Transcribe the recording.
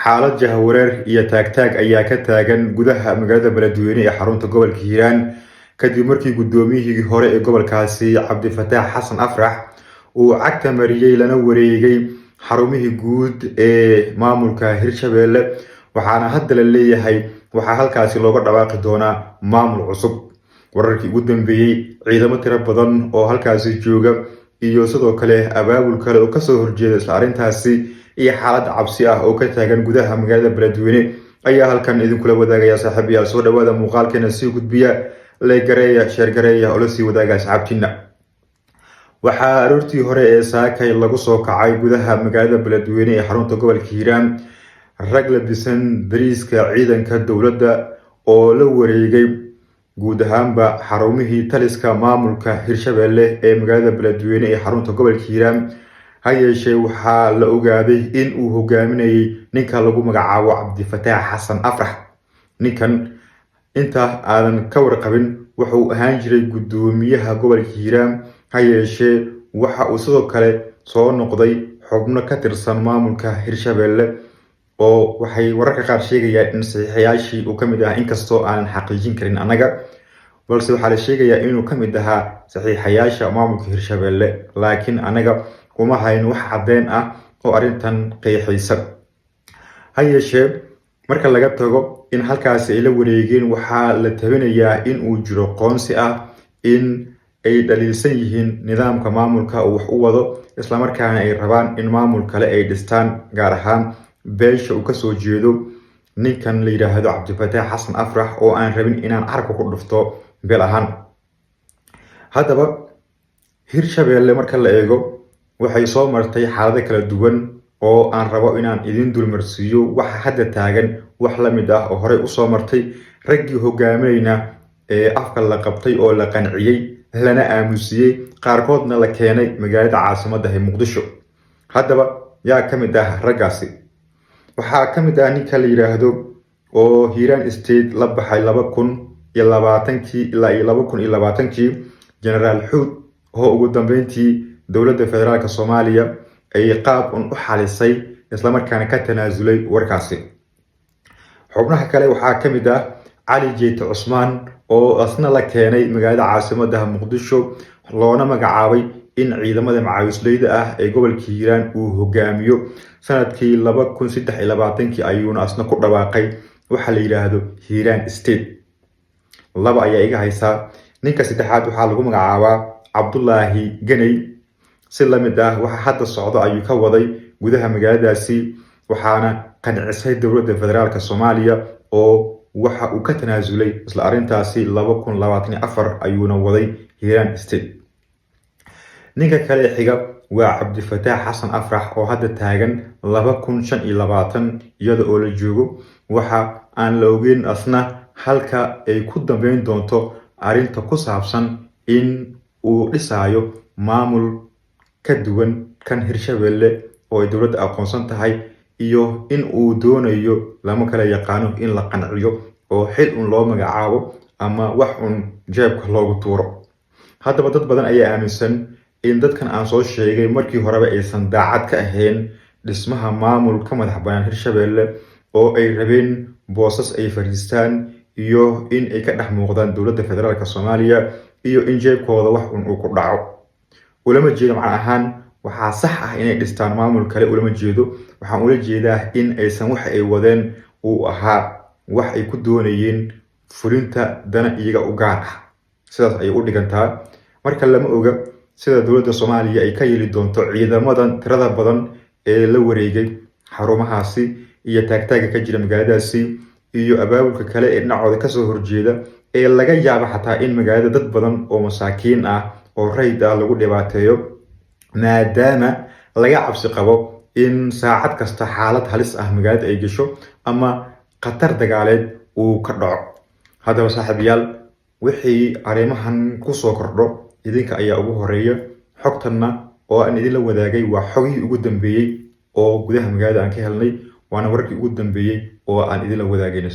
xaalad jahawareer iyo taagtaag ayaa ka taagan gudaha magaalada Beledweyne ee xarunta gobolka Hiiraan kadib markii gudoomiyihii hore ee gobolkaasi Cabdifataax Xasan Afrax uu cagta mariyay lana wareegay xarumihii guud ee maamulka Hirshabelle waxaana hadda la leeyahay waxaa halkaasi looga dhawaaqi doonaa maamul cusub. wararkii ugu dambeeyay ciidamo tiro badan oo halkaasi jooga iyo sidoo kale abaabul kale oo kasoo horjeeda isla arrintaasi iyo xaalad cabsi ah oo ka taagan gudaha magaalada Beledweyne ayaa halkan idinkula wadaagaya saaxiibayaal. soo dhawaada muuqaalkeena sii gudbiya leegareeya sheergareeya oo la sii wadaaga asxaabtiina. waxaa aroortii hore ee saakay lagu soo kacay gudaha magaalada Beledweyne ee xarunta gobolka Hiiraan rag labisan dariiska ciidanka dowladda oo la wareegay guud ahaanba xarumihii taliska maamulka Hirshabelle ee magaalada Beledweyne ee xarunta gobolka Hiiraan. ha yeeshee waxaa la ogaaday in uu hogaaminayay ninka lagu magacaabo Cabdifataax Xasan Afrax. ninkan inta aadan ka warqabin wuxuu ahaan jiray gudoomiyaha gobolka Hiiraan, ha yeeshee waxa uu sidoo kale soo noqday xubno ka tirsan maamulka Hirshabelle oo waxay wararka qaar sheegayaan in saxiixayaashii uu ka mid ahaa, inkastoo aanan xaqiijin karin anaga, balse waxaa la sheegayaa inuu ka mid ahaa saxiixayaasha maamulka Hirshabelle, laakiin anaga uma hayn wax caddeyn ah oo arrintan qeexaysa. ha yeeshee marka laga tago in halkaasi ay la wareegeen, waxaa la tabinayaa in uu jiro qoonsi ah in ay dhaliilsan yihiin nidaamka maamulka uu wax u wado, islamarkaana ay rabaan in maamul kale ay dhistaan, gaar ahaan beesha uu kasoo jeedo ninkan la yiraahdo Cabdifataax Xasan Afrax oo aan rabin inaan carabka ku dhufto beel ahaan. haddaba Hirshabelle marka la eego waxay soo martay xaalado kala duwan oo aan rabo inaan idin dulmarsiiyo waxa hadda taagan wax la mid ah oo horey u soo martay. raggii hogaaminayna ee afka la qabtay oo la qanciyay lana aamusiyay, qaarkoodna la keenay magaalada caasimadda ee Muqdisho. haddaba yaa ka mid ah raggaasi? waxaa ka mid ah ninka la yiraahdo oo Hiiraan State la baxay 2020 ilaa 2020 General Xuud, oo ugu dambeyntii dowladda federaalka Soomaaliya ay qaab u xalisay isla markaana ka tanaasulay warkaasi. xubnaha kale waxaa ka mid ah Cali Jeete Cusmaan oo asna la keenay magaalada caasimadda Muqdisho, loona magacaabay in ciidamada macawisleyda ah ee gobolka Hiiraan uu hogaamiyo. sanadkii 2023 ayuuna asna ku dhawaaqay waxa la yiraahdo Hiiraan State. laba ayaa iga haysaa. ninka saddexaad waxaa lagu magacaabaa Cabdullaahi Ganay. si la mid ah waxa hadda socdo ayuu ka waday gudaha magaaladaasi, waxaana qancisay dowladda federaalka Soomaaliya oo waxa uu ka tanaasulay isla arrintaasi 2024 ayuuna waday Hiiraan State. ninka kale xiga waa Cabdifataax Xasan Afrax oo hadda taagan 2025 iyada oo la joogo. waxa aan la ogeyn asna halka ay ku dambeyn doonto arrinta ku saabsan in uu dhisayo maamul ka duwan kan Hirshabelle oo ay dowladda aqoonsan tahay, iyo in uu doonayo lama kala yaqaano in la qanciyo oo xil un loo magacaabo ama wax un jeebka loogu tuuro. haddaba dad badan ayaa aaminsan in dadkan aan soo sheegay markii horeba aysan daacad ka ahayn dhismaha maamul ka madax bannaan Hirshabelle, oo ay rabeen boosas ay fadhiistaan iyo in ay ka dhex muuqdaan dowladda federaalka Soomaaliya, iyo in jeebkooda wax un uu ku dhaco. ulama jeedo macna ahaan waxaa sax ah inay dhistaan maamul kale, ulama jeedo. waxaan ula jeedaa in aysan wax ay wadeen uu ahaa wax ay ku doonayeen fulinta dana iyaga u gaar ah. sidaas ayay u dhigantaa. marka lama oga sida dowladda Soomaaliya ay ka yeeli doonto ciidamadan tirada badan ee la wareegay xarumahaasi iyo taagtaaga ka jira magaaladaasi, iyo abaabulka kale ee dhinacooda kasoo horjeeda ee laga yaabo xataa in magaalada dad badan oo masaakiin ah oo rayd ah lagu dhibaateeyo, maadaama laga cabsi qabo in saacad kasta xaalad halis ah magaalada ay gasho ama khatar dagaaleed uu ka dhaco. haddaba saaxiibayaal, wixii arrimahan kusoo kordho idinka ayaa ugu horeeya. xogtanna oo aan idinla wadaagay waa xogihii ugu dambeeyey oo gudaha magaalada aan ka helnay, waana wararkii ugu dambeeyey oo aan idinla wadaagayno.